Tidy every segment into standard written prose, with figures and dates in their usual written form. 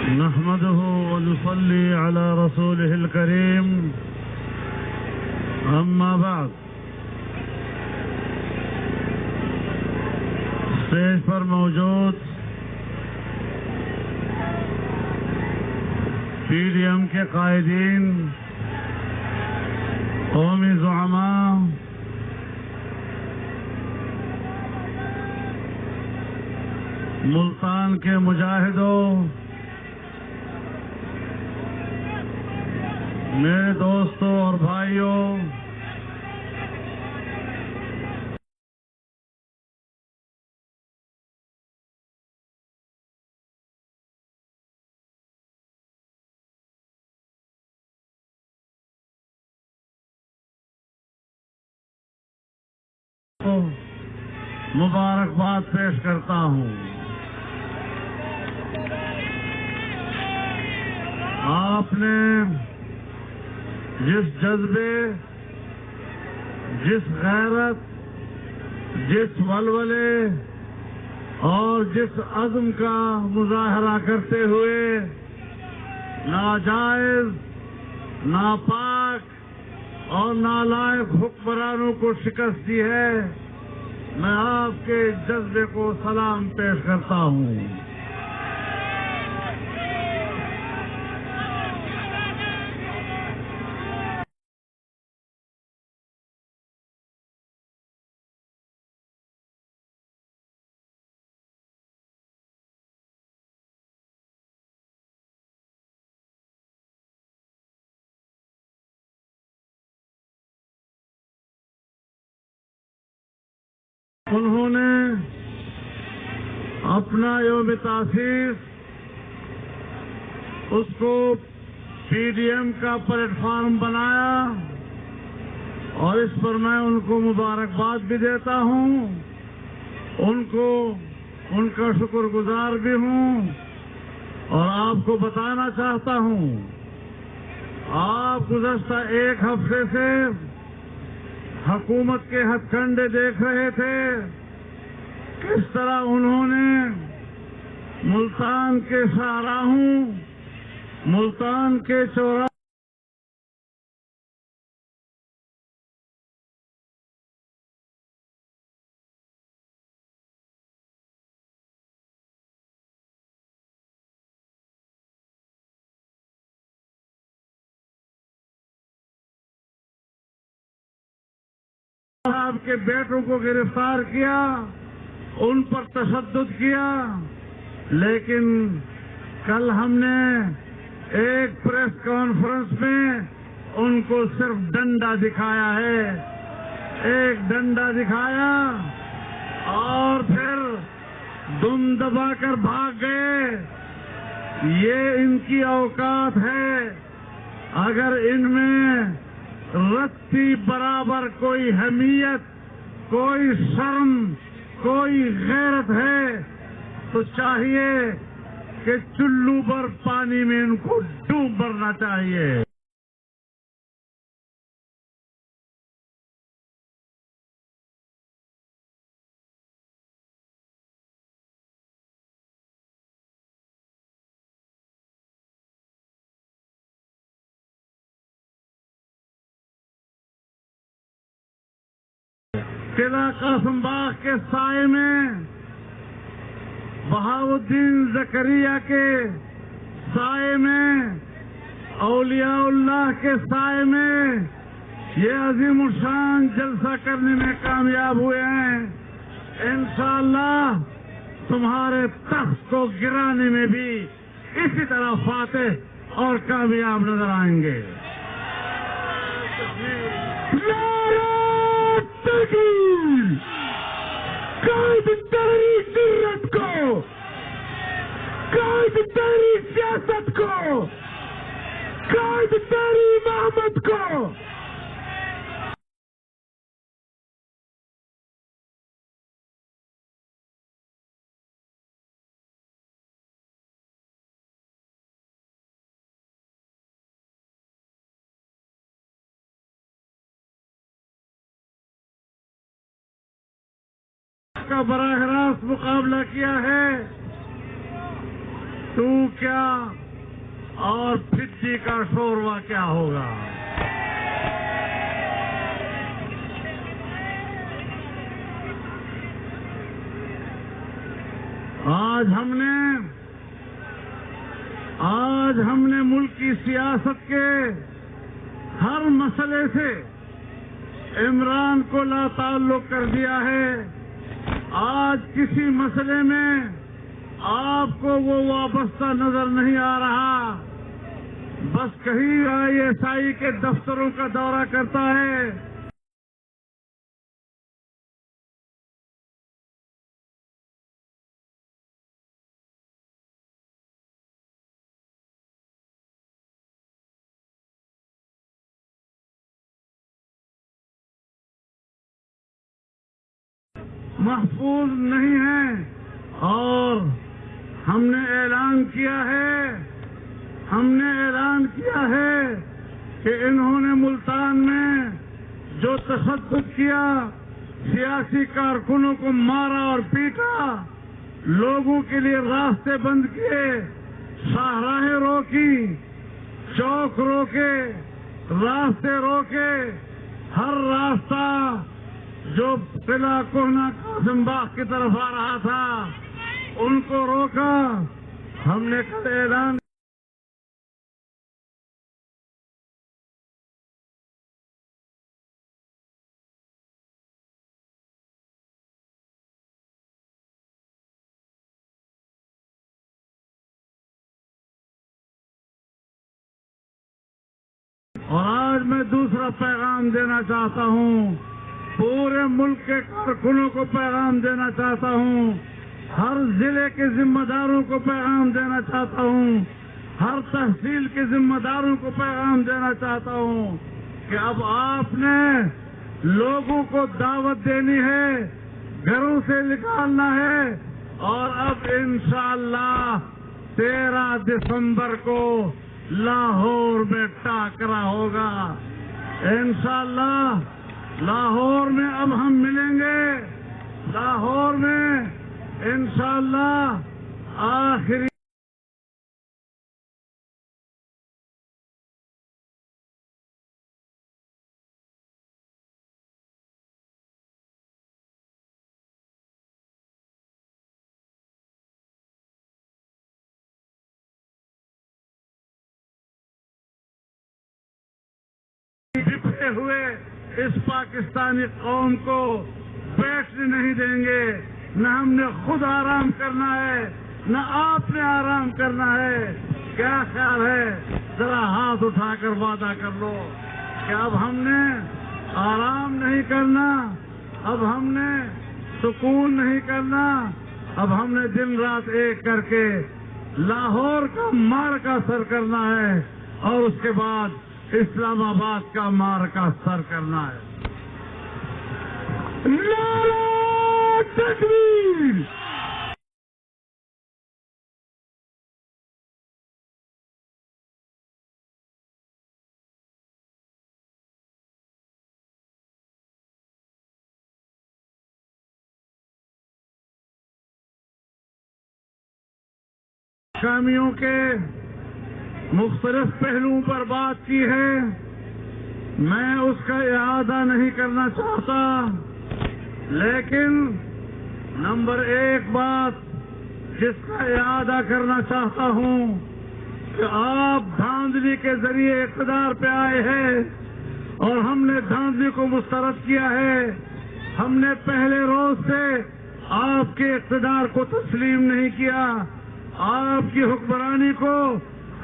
نحمده ونصلي على رسوله الكريم اما بعد اسٹیج پر موجود پی ڈی ایم کے قائدین، قومی زعماء، ملتان کے مجاہدوں، میرے دوستوں اور بھائیوں، مبارکباد پیش کرتا ہوں۔ آپ نے جس جذبے، جس غیرت، جس ولولے اور جس عزم کا مظاہرہ کرتے ہوئے ناجائز، ناپاک اور نالائق حکمرانوں کو شکست دی ہے، میں آپ کے جذبے کو سلام پیش کرتا ہوں۔ انہوں نے اپنا یوم تاسیس اس کو پی ڈی ایم کا پلیٹ فارم بنایا اور اس پر میں ان کو مبارکباد بھی دیتا ہوں، ان کا شکر گزار بھی ہوں، اور آپ کو بتانا چاہتا ہوں، آپ گزشتہ ایک ہفتے سے حکومت کے ہتھ کنڈے دیکھ رہے تھے، کس طرح انہوں نے ملتان کے شاہراہوں، ملتان کے چوراہوں صاحب کے بیٹوں کو گرفتار کیا، ان پر تشدد کیا، لیکن کل ہم نے ایک پریس کانفرنس میں ان کو صرف ڈنڈا دکھایا ہے، ایک ڈنڈا دکھایا اور پھر دم دبا کر بھاگ گئے۔ یہ ان کی اوقات ہے، اگر ان میں رتی برابر کوئی حمیت، کوئی شرم، کوئی غیرت ہے تو چاہیے کہ چلو بھر پانی میں ان کو ڈوب مرنا چاہیے۔ قلعہ قاسم باغ کے سائے میں، بہاؤالدین زکریا کے سائے میں، اولیاء اللہ کے سائے میں یہ عظیم الشان جلسہ کرنے میں کامیاب ہوئے ہیں۔ انشاءاللہ تمہارے تخت کو گرانے میں بھی اسی طرح فاتح اور کامیاب نظر آئیں گے۔ قائد تحریک جرأت کو، قائد تحریک سیاست کو، قائد تحریک محمد کو، کا براہ راست مقابلہ کیا ہے، تو کیا اور پھٹی کا شوروا کیا ہوگا؟ آج ہم نے ملک کی سیاست کے ہر مسئلے سے عمران کو لا تعلق کر دیا ہے. آج کسی مسئلے میں آپ کو وہ وابستہ نظر نہیں آ رہا. بس کہیں ISI کے دفتروں کا دورہ کرتا ہے. محفوظ نہیں ہے. اور ہم نے اعلان کیا ہے کہ انہوں نے ملتان میں جو تشدد کیا، سیاسی کارکنوں کو مارا اور پیٹا، لوگوں کے لیے راستے بند کیے، شاہراہیں روکی، چوک روکے، راستے روکے، ہر راستہ جو قلعہ کوہنا قاسم باغ کی طرف آ رہا تھا ان کو روکا. ہم نے کل اعلان اور آج میں دوسرا پیغام دینا چاہتا ہوں. پورے ملک کے کارکنوں کو پیغام دینا چاہتا ہوں. ہر ضلع کے ذمہ داروں کو پیغام دینا چاہتا ہوں. ہر تحصیل کے ذمہ داروں کو پیغام دینا چاہتا ہوں کہ اب آپ نے لوگوں کو دعوت دینی ہے، گھروں سے نکالنا ہے، اور اب انشاءاللہ 13 دسمبر کو لاہور میں ٹاکرا ہوگا. انشاءاللہ لاہور میں اب ہم ملیں گے. لاہور میں انشاءاللہ آخری بکھرے ہوئے اس پاکستانی قوم کو بیٹھنے نہیں دیں گے. نہ ہم نے خود آرام کرنا ہے، نہ آپ نے آرام کرنا ہے. کیا خیال ہے؟ ذرا ہاتھ اٹھا کر وعدہ کر لو کہ اب ہم نے آرام نہیں کرنا، اب ہم نے سکون نہیں کرنا، اب ہم نے دن رات ایک کر کے لاہور کا مارکا سر کرنا ہے اور اس کے بعد اسلام آباد کا مارکا سر کرنا ہے. نعرہ تکبیر! خامیوں کے مختلف پہلوؤں پر بات کی ہے. میں اس کا اعادہ نہیں کرنا چاہتا، لیکن نمبر 1 بات جس کا اعادہ کرنا چاہتا ہوں کہ آپ دھاندلی کے ذریعے اقتدار پہ آئے ہیں اور ہم نے دھاندلی کو مسترد کیا ہے. ہم نے پہلے روز سے آپ کے اقتدار کو تسلیم نہیں کیا. آپ کی حکمرانی کو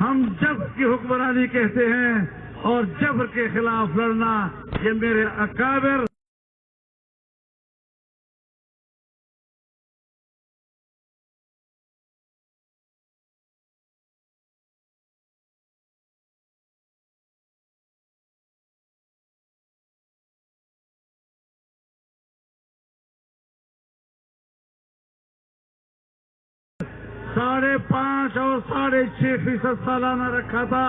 ہم جبر کی حکمرانی کہتے ہیں، اور جبر کے خلاف لڑنا یہ میرے اکابر .5 اور 6.5% سالانہ رکھا تھا.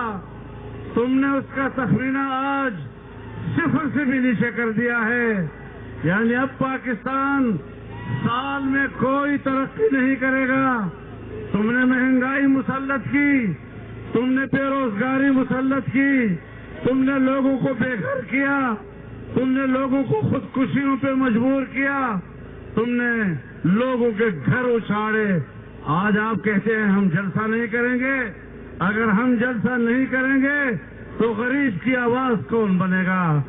تم نے اس کا تخمینہ آج 0 سے بھی نیچے کر دیا ہے. یعنی اب پاکستان سال میں کوئی ترقی نہیں کرے گا، تم نے مہنگائی مسلط کی، تم نے بے روزگاری مسلط کی، تم نے لوگوں کو بے گھر کیا، تم نے لوگوں کو خودکشیوں پہ مجبور کیا، تم نے لوگوں کے گھر اچھاڑے۔ آج آپ کہتے ہیں ہم جلسہ نہیں کریں گے۔ اگر ہم جلسہ نہیں کریں گے تو غریب کی آواز کون بنے گا؟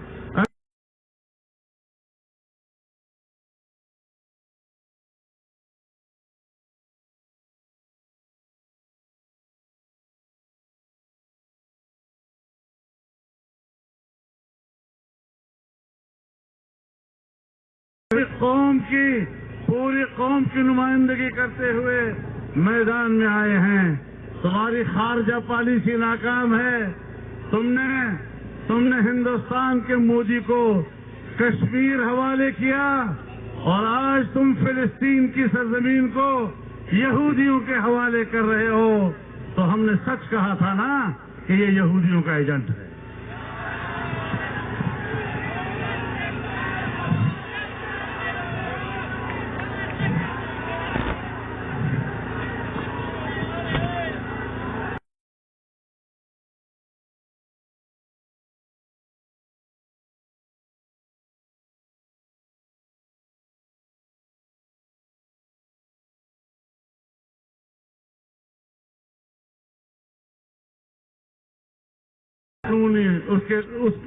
پوری قوم کی نمائندگی کرتے ہوئے میدان میں آئے ہیں۔ تمہاری خارجہ پالیسی ناکام ہے۔ تم نے ہندوستان کے مودی کو کشمیر حوالے کیا اور آج تم فلسطین کی سرزمین کو یہودیوں کے حوالے کر رہے ہو۔ تو ہم نے سچ کہا تھا نا کہ یہ یہودیوں کا ایجنٹ ہے۔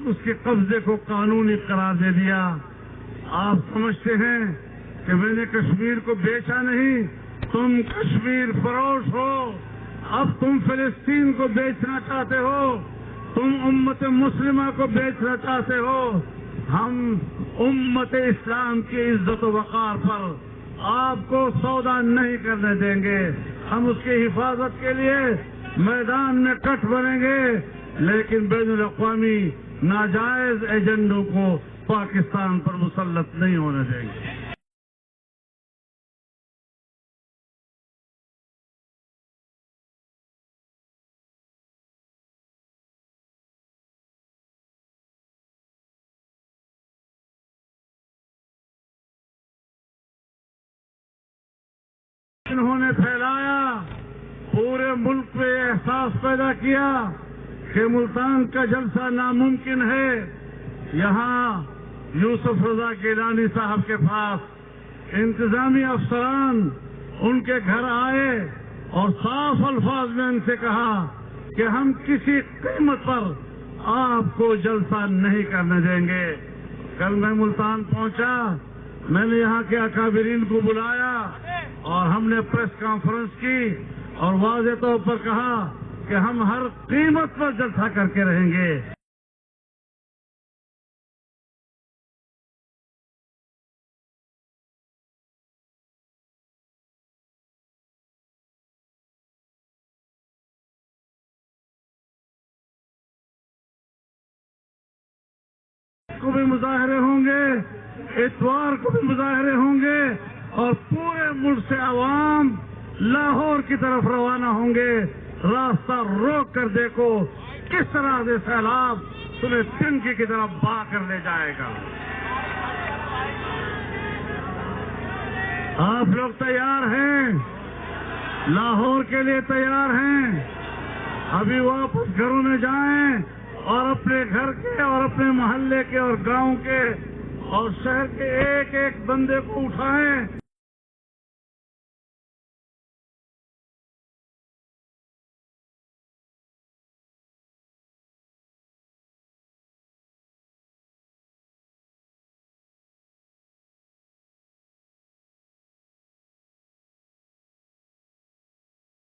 اس کے قبضے کو قانونی قرار دے دیا۔ آپ سمجھتے ہیں کہ میں نے کشمیر کو بیچا نہیں، تم کشمیر فروش ہو۔ اب تم فلسطین کو بیچنا چاہتے ہو، تم امت مسلمہ کو بیچنا چاہتے ہو۔ ہم امت اسلام کی عزت و وقار پر آپ کو سودا نہیں کرنے دیں گے۔ ہم اس کی حفاظت کے لیے میدان میں کٹ بنیں گے، لیکن بین الاقوامی ناجائز ایجنڈوں کو پاکستان پر مسلط نہیں ہونے دیں گے۔ انہوں نے پھیلایا، پورے ملک میں احساس پیدا کیا کہ ملتان کا جلسہ ناممکن ہے۔ یہاں یوسف رضا گیلانی صاحب کے پاس انتظامی افسران ان کے گھر آئے اور صاف الفاظ میں ان سے کہا کہ ہم کسی قیمت پر آپ کو جلسہ نہیں کرنے دیں گے۔ کل میں ملتان پہنچا، میں نے یہاں کے اکابرین کو بلایا اور ہم نے پریس کانفرنس کی اور واضح طور پر کہا کہ ہم ہر قیمت پر جلسہ کر کے رہیں گے۔ کو بھی مظاہرے ہوں گے، اتوار کو بھی مظاہرے ہوں گے اور پورے ملک سے عوام لاہور کی طرف روانہ ہوں گے۔ راستہ روک کر دیکھو کس طرح سے سیلاب تمہیں ٹنکی کی طرف بہا کر لے جائے گا۔ آپ لوگ تیار ہیں؟ لاہور کے لیے تیار ہیں؟ ابھی واپس گھروں میں جائیں اور اپنے گھر کے اور اپنے محلے کے اور گاؤں کے اور شہر کے ایک ایک بندے کو اٹھائیں۔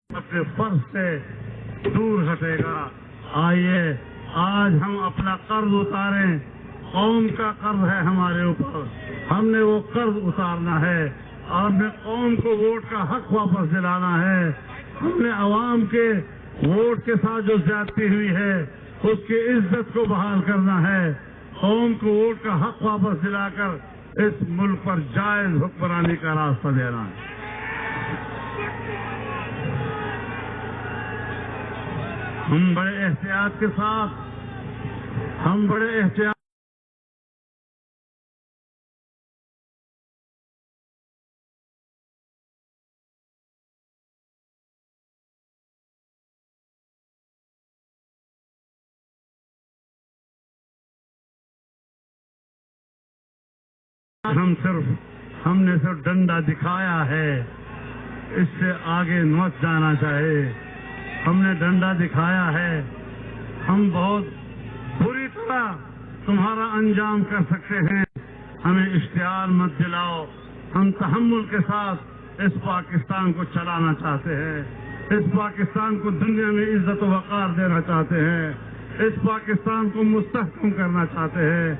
اپنے فرض سے دور ہٹے گا۔ آئیے آج ہم اپنا قرض اتاریں۔ قوم کا قرض ہے ہمارے اوپر، ہم نے وہ قرض اتارنا ہے اور ہم نے قوم کو ووٹ کا حق واپس دلانا ہے۔ ہم نے عوام کے ووٹ کے ساتھ جو زیادتی ہوئی ہے اس کی عزت کو بحال کرنا ہے۔ قوم کو ووٹ کا حق واپس دلا کر اس ملک پر جائز حکمرانی کا راستہ دینا ہے۔ ہم بڑے احتیاط کے ساتھ ہم نے صرف ڈنڈا دکھایا ہے، اس سے آگے مت جانا چاہے۔ ہم نے ڈنڈا دکھایا ہے، ہم بہت بری طرح تمہارا انجام کر سکتے ہیں، ہمیں اشتعال مت دلاؤ۔ ہم تحمل کے ساتھ اس پاکستان کو چلانا چاہتے ہیں، اس پاکستان کو دنیا میں عزت و وقار دینا چاہتے ہیں، اس پاکستان کو مستحکم کرنا چاہتے ہیں،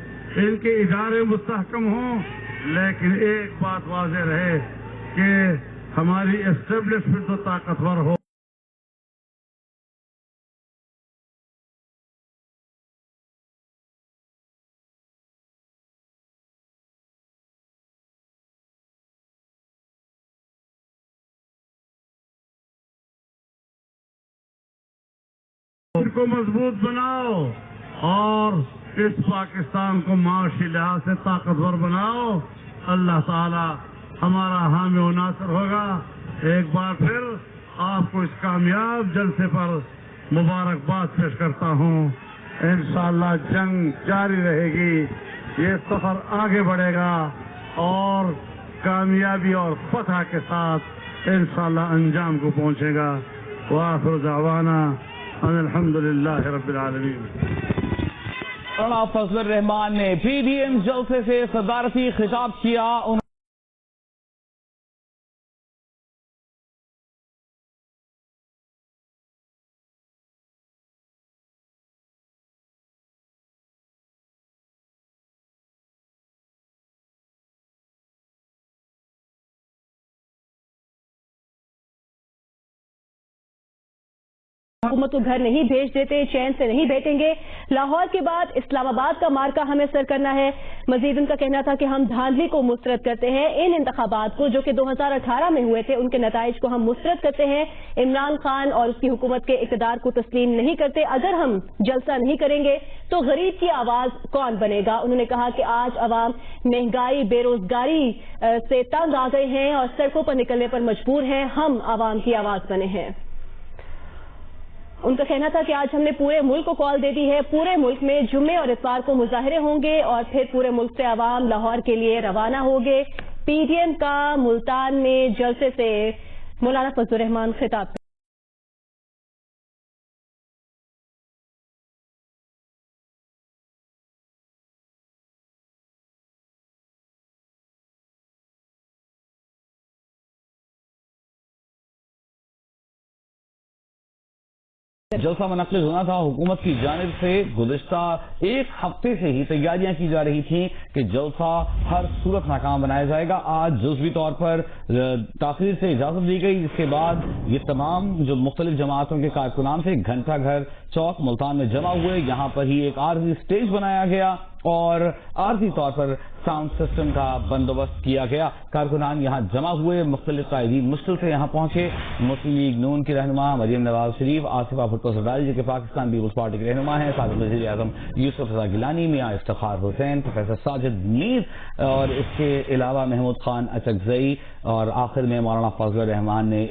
ان کے ادارے مستحکم ہوں، لیکن ایک بات واضح رہے کہ ہماری اسٹیبلشمنٹ تو طاقتور ہو۔ ان کو مضبوط بناؤ اور اس پاکستان کو معاشی لحاظ سے طاقتور بناؤ۔ اللہ تعالی ہمارا حامی و ناصر ہوگا۔ ایک بار پھر آپ کو اس کامیاب جلسے پر مبارکباد پیش کرتا ہوں۔ انشاءاللہ جنگ جاری رہے گی، یہ سفر آگے بڑھے گا اور کامیابی اور فتح کے ساتھ انشاءاللہ انجام کو پہنچے گا۔ وآخر دعوانا ان الحمدللہ رب العالمین۔ مولانا فضل الرحمان نے پی ڈی ایم جلسے سے صدارتی خطاب کیا۔ حکومت کو گھر نہیں بھیج دیتے، چین سے نہیں بیٹھیں گے۔ لاہور کے بعد اسلام آباد کا مارکہ ہمیں سر کرنا ہے۔ مزید ان کا کہنا تھا کہ ہم دھاندلی کو مسترد کرتے ہیں، ان انتخابات کو جو کہ 2018 میں ہوئے تھے ان کے نتائج کو ہم مسترد کرتے ہیں، عمران خان اور اس کی حکومت کے اقتدار کو تسلیم نہیں کرتے۔ اگر ہم جلسہ نہیں کریں گے تو غریب کی آواز کون بنے گا؟ انہوں نے کہا کہ آج عوام مہنگائی، بے روزگاری سے تنگ آ گئے ہیں اور سڑکوں پر نکلنے پر مجبور ہیں، ہم عوام کی آواز بنے ہیں۔ ان کا کہنا تھا کہ آج ہم نے پورے ملک کو کال دے دی ہے، پورے ملک میں جمعے اور اتوار کو مظاہرے ہوں گے اور پھر پورے ملک سے عوام لاہور کے لیے روانہ ہوگے۔ پی ڈی ایم کا ملتان میں جلسے سے مولانا فضل الرحمان خطاب۔ جلسہ منعقد ہونا تھا، حکومت کی جانب سے گزشتہ ایک ہفتے سے ہی تیاریاں کی جا رہی تھیں کہ جلسہ ہر صورت ناکام بنایا جائے گا۔ آج جزوی طور پر تاخیر سے اجازت دی گئی، جس کے بعد یہ تمام جو مختلف جماعتوں کے کارکنان تھے گھنٹہ گھر چوک ملتان میں جمع ہوئے۔ یہاں پر ہی ایک عارضی اسٹیج بنایا گیا اور عارضی طور پر ساؤنڈ سسٹم کا بندوبست کیا گیا۔ کارکنان یہاں جمع ہوئے، مختلف قائدین مشکل سے یہاں پہنچے۔ مسلم لیگ نون کی رہنما مریم نواز شریف، آصفہ بھٹو زرداری جو کہ پاکستان پیپلز پارٹی کے رہنما ہیں، سابق وزیر اعظم یوسف رضا گیلانی، میاں افتخار حسین، پروفیسر ساجد میر اور اس کے علاوہ محمود خان اچکزئی اور آخر میں مولانا فضل الرحمان نے